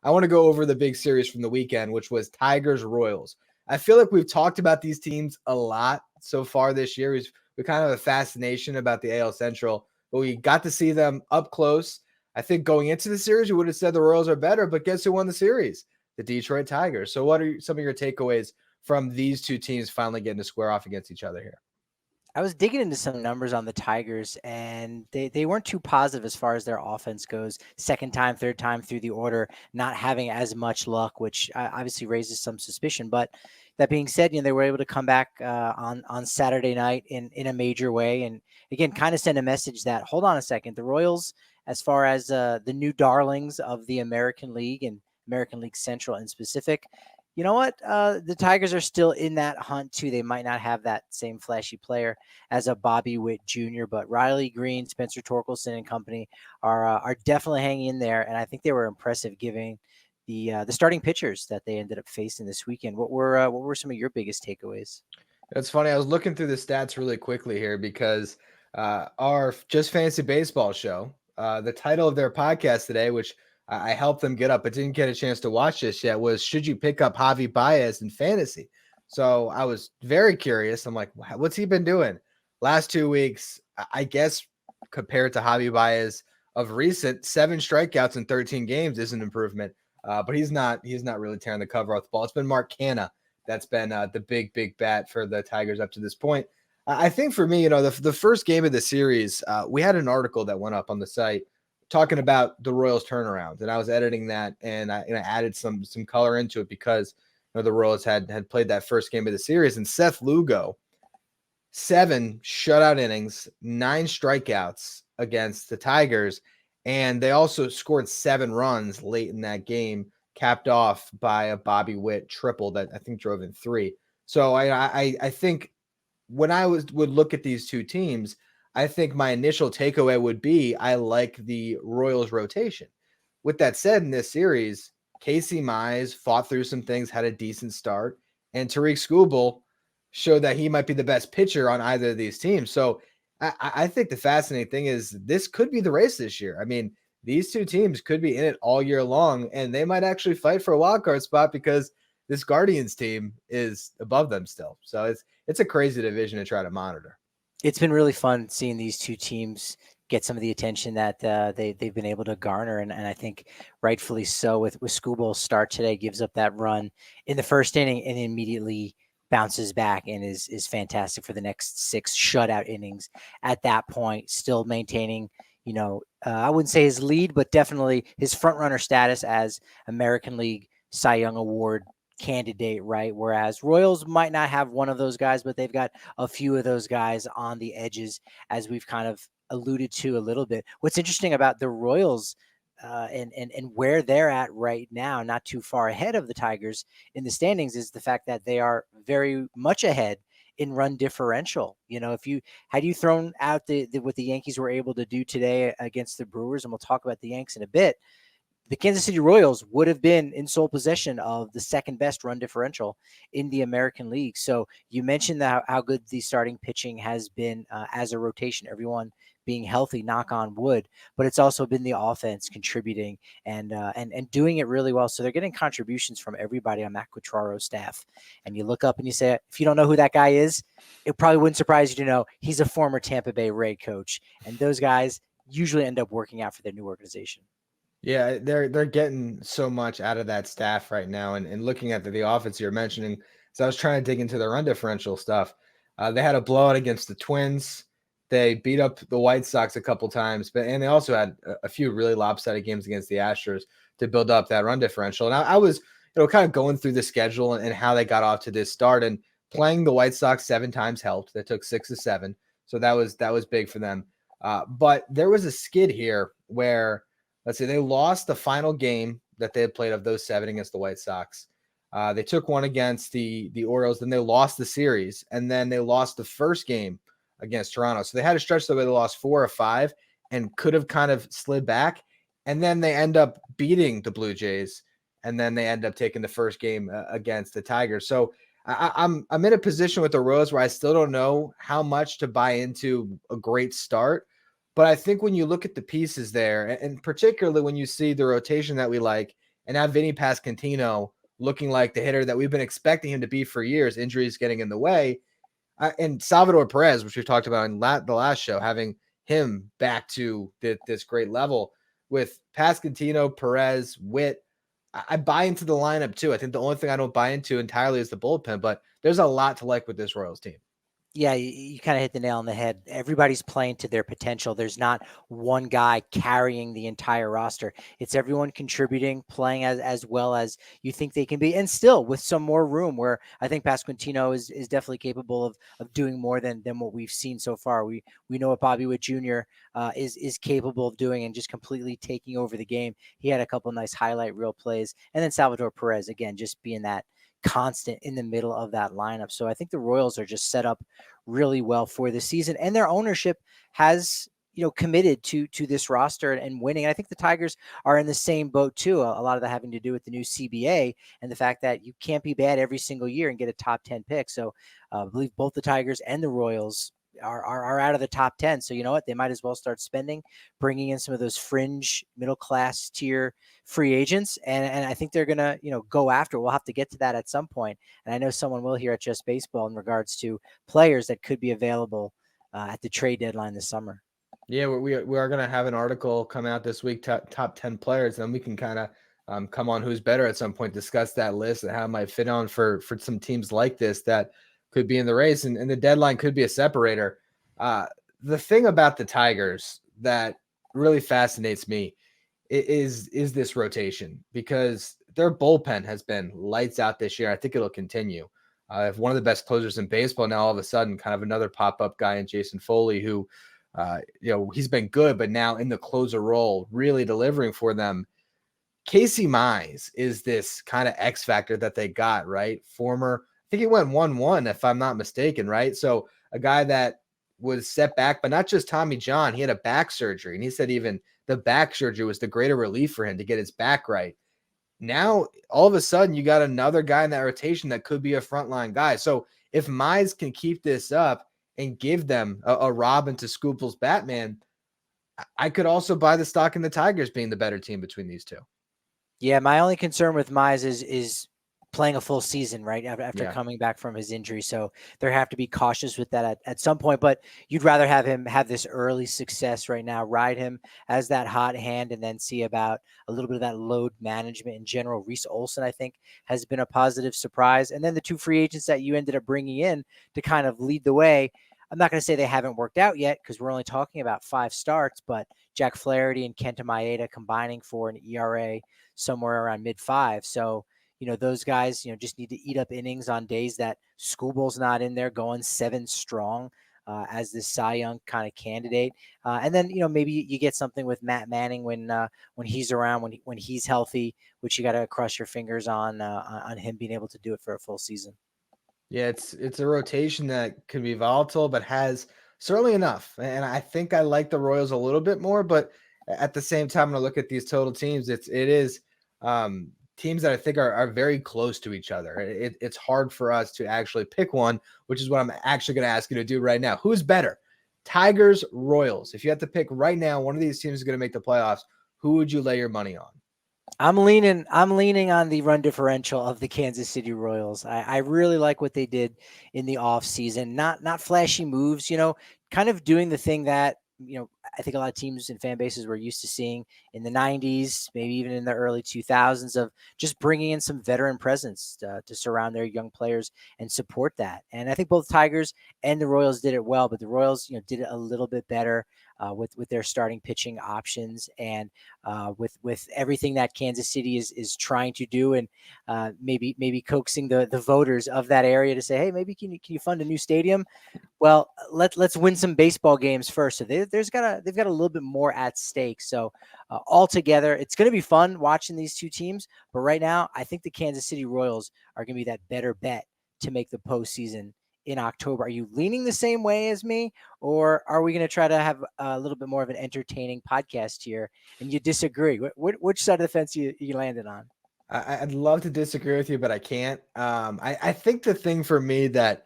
I want to go over the big series from the weekend, which was Tigers-Royals. I feel like we've talked about these teams a lot so far this year. We kind of have a fascination about the AL Central, but we got to see them up close. I think going into the series, we would have said the Royals are better, but guess who won the series? The Detroit Tigers. So what are some of your takeaways from these two teams finally getting to square off against each other here? I was digging into some numbers on the Tigers, and they weren't too positive as far as their offense goes. Second time, third time through the order, not having as much luck, which obviously raises some suspicion. But that being said, they were able to come back on Saturday night in a major way, and again, kind of send a message that hold on a second, the Royals, as far as the new darlings of the American League and American League Central in specific. You know what? The Tigers are still in that hunt too. They might not have that same flashy player as a Bobby Witt Jr., but Riley Green, Spencer Torkelson, and company are definitely hanging in there, and I think they were impressive given the starting pitchers that they ended up facing this weekend. What were some of your biggest takeaways? It's funny. I was looking through the stats really quickly here because our Just Fantasy Baseball show, the title of their podcast today, which I helped them get up, but didn't get a chance to watch this yet, was Should You Pick Up Javi Baez in Fantasy? So I was very curious. I'm like, what's he been doing? Last 2 weeks, I guess, compared to Javi Baez of recent, 7 strikeouts in 13 games is an improvement. But he's not really tearing the cover off the ball. It's been Mark Canha that's been the big bat for the Tigers up to this point. I think for me, the first game of the series, we had an article that went up on the site talking about the Royals turnaround, and I was editing that, and I added some color into it because the Royals had played that first game of the series, and Seth Lugo, 7 shutout innings, 9 strikeouts against the Tigers, and they also scored 7 runs late in that game, capped off by a Bobby Witt triple that I think drove in 3. So I think when I would look at these two teams, I think my initial takeaway would be I like the Royals rotation. With that said, in this series, Casey Mize fought through some things, had a decent start, and Tariq Skubal showed that he might be the best pitcher on either of these teams. So I think the fascinating thing is this could be the race this year. I mean, these two teams could be in it all year long, and they might actually fight for a wild card spot because this Guardians team is above them still. So it's a crazy division to try to monitor. It's been really fun seeing these two teams get some of the attention that they've been able to garner, and I think rightfully so. With Skubal's start today, gives up that run in the first inning and immediately bounces back and is fantastic for the next 6 shutout innings. At that point, still maintaining, I wouldn't say his lead, but definitely his front runner status as American League Cy Young Award candidate, right? Whereas Royals might not have one of those guys, but they've got a few of those guys on the edges, as we've kind of alluded to a little bit. What's interesting about the Royals and where they're at right now, not too far ahead of the Tigers in the standings, is the fact that they are very much ahead in run differential. If you had thrown out what the Yankees were able to do today against the Brewers, and we'll talk about the Yanks in a bit, the Kansas City Royals would have been in sole possession of the second best run differential in the American League. So you mentioned how good the starting pitching has been as a rotation, everyone being healthy, knock on wood, but it's also been the offense contributing and doing it really well. So they're getting contributions from everybody on Matt Quatraro's staff. And you look up and you say, if you don't know who that guy is, it probably wouldn't surprise you to know he's a former Tampa Bay Ray coach. And those guys usually end up working out for their new organization. Yeah, they're getting so much out of that staff right now. And looking at the offense you're mentioning, so I was trying to dig into the run differential stuff. They had a blowout against the Twins. They beat up the White Sox a couple times, and they also had a few really lopsided games against the Astros to build up that run differential. And I was, kind of going through the schedule and how they got off to this start, and playing the White Sox 7 times helped. They took 6 of 7, so that was big for them. But there was a skid here where, let's say, they lost the final game that they had played of those 7 against the White Sox. They took one against the Orioles, then they lost the series, and then they lost the first game against Toronto. So they had a stretch where they lost 4 or 5 and could have kind of slid back. And then they end up beating the Blue Jays, and then they end up taking the first game against the Tigers. So I'm in a position with the Royals where I still don't know how much to buy into a great start. But I think when you look at the pieces there, and particularly when you see the rotation that we like, and now Vinny Pasquantino looking like the hitter that we've been expecting him to be for years, injuries getting in the way. And Salvador Perez, which we talked about in the last show, having him back to this great level with Pasquantino, Perez, Witt. I buy into the lineup too. I think the only thing I don't buy into entirely is the bullpen, but there's a lot to like with this Royals team. Yeah, you kind of hit the nail on the head. Everybody's playing to their potential. There's not one guy carrying the entire roster. It's everyone contributing, playing as well as you think they can be, and still with some more room. Where I think Pasquantino is definitely capable of doing more than what we've seen so far. We know what Bobby Witt Jr. Is capable of doing, and just completely taking over the game. He had a couple nice highlight reel plays, and then Salvador Perez again just being that constant in the middle of that lineup. So I think the Royals are just set up really well for the season, and their ownership has committed to this roster and winning. And I think the Tigers are in the same boat too. A lot of that having to do with the new CBA and the fact that you can't be bad every single year and get a top 10 pick. So I believe both the Tigers and the Royals are out of the top 10. So you know what? They might as well start spending, bringing in some of those fringe middle class tier free agents. And I think they're going to, go after. We'll have to get to that at some point. And I know someone will here at Just Baseball in regards to players that could be available at the trade deadline this summer. Yeah, we are going to have an article come out this week, top 10 players, and we can kind of come on Who's Better at some point, discuss that list and how it might fit on for some teams like this that could be in the race, and the deadline could be a separator. The thing about the Tigers that really fascinates me is this rotation, because their bullpen has been lights out this year. I think it'll continue. If one of the best closers in baseball now, all of a sudden, kind of another pop-up guy in Jason Foley, who, he's been good, but now in the closer role, really delivering for them. Casey Mize is this kind of X factor that they got, right? I think he went 1-1, if I'm not mistaken, right? So a guy that was set back, but not just Tommy John. He had a back surgery, and he said even the back surgery was the greater relief for him to get his back right. Now, all of a sudden, you got another guy in that rotation that could be a frontline guy. So if Mize can keep this up and give them a Robin to Scoople's Batman, I could also buy the stock in the Tigers being the better team between these two. Yeah, my only concern with Mize is playing a full season, right, after coming back from his injury. So they have to be cautious with that at some point. But you'd rather have him have this early success right now, ride him as that hot hand, and then see about a little bit of that load management in general. Reese Olson, I think, has been a positive surprise. And then the two free agents that you ended up bringing in to kind of lead the way. I'm not going to say they haven't worked out yet because we're only talking about 5 starts, but Jack Flaherty and Kenta Maeda combining for an ERA somewhere around mid-5. So, those guys, just need to eat up innings on days that Schoolball's not in there, going 7 strong as this Cy Young kind of candidate. And then, maybe you get something with Matt Manning when he's around, when he's healthy, which you got to cross your fingers on him being able to do it for a full season. Yeah, it's a rotation that can be volatile, but has certainly enough. And I think I like the Royals a little bit more, but at the same time, when I look at these total teams, it is teams that I think are very close to each other. It's hard for us to actually pick one, which is what I'm actually going to ask you to do right now. Who's better? Tigers, Royals. If you had to pick right now, one of these teams is going to make the playoffs. Who would you lay your money on? I'm leaning on the run differential of the Kansas City Royals. I really like what they did in the offseason. Not flashy moves, kind of doing the thing that, I think a lot of teams and fan bases were used to seeing in the 90s, maybe even in the early 2000s, of just bringing in some veteran presence to surround their young players and support that. And I think both Tigers and the Royals did it well, but the Royals, did it a little bit better with their starting pitching options and with everything that Kansas City is trying to do, and maybe coaxing the voters of that area to say, hey, maybe can you fund a new stadium? Well, let's win some baseball games first. So they've got a little bit more at stake. So altogether, it's going to be fun watching these two teams. But right now, I think the Kansas City Royals are going to be that better bet to make the postseason in October. Are you leaning the same way as me, or are we going to try to have a little bit more of an entertaining podcast here? And you disagree? Which side of the fence you landed on? I'd love to disagree with you, but I can't. I think the thing for me that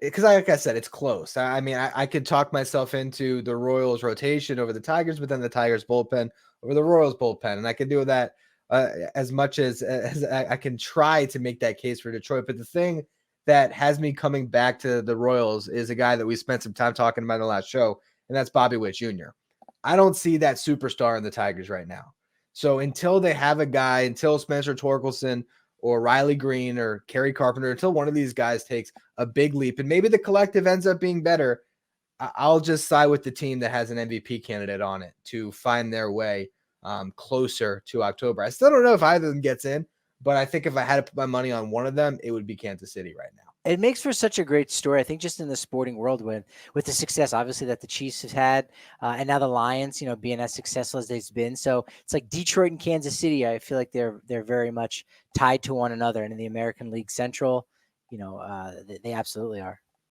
because like I said, it's close. I mean, I could talk myself into the Royals rotation over the Tigers, but then the Tigers bullpen over the Royals bullpen. And I could do that as much as I can try to make that case for Detroit. But the thing that has me coming back to the Royals is a guy that we spent some time talking about in the last show, and that's Bobby Witt Jr. I don't see that superstar in the Tigers right now. So until they have a guy, until Spencer Torkelson or Riley Green or Kerry Carpenter, until one of these guys takes a big leap, and maybe the collective ends up being better, I'll just side with the team that has an MVP candidate on it to find their way closer to October. I still don't know if either of them gets in, but I think if I had to put my money on one of them, it would be Kansas City right now. It makes for such a great story, I think, just in the sporting world with the success, obviously, that the Chiefs have had, and now the Lions, being as successful as they've been. So it's like Detroit and Kansas City. I feel like they're very much tied to one another, and in the American League Central, they absolutely are.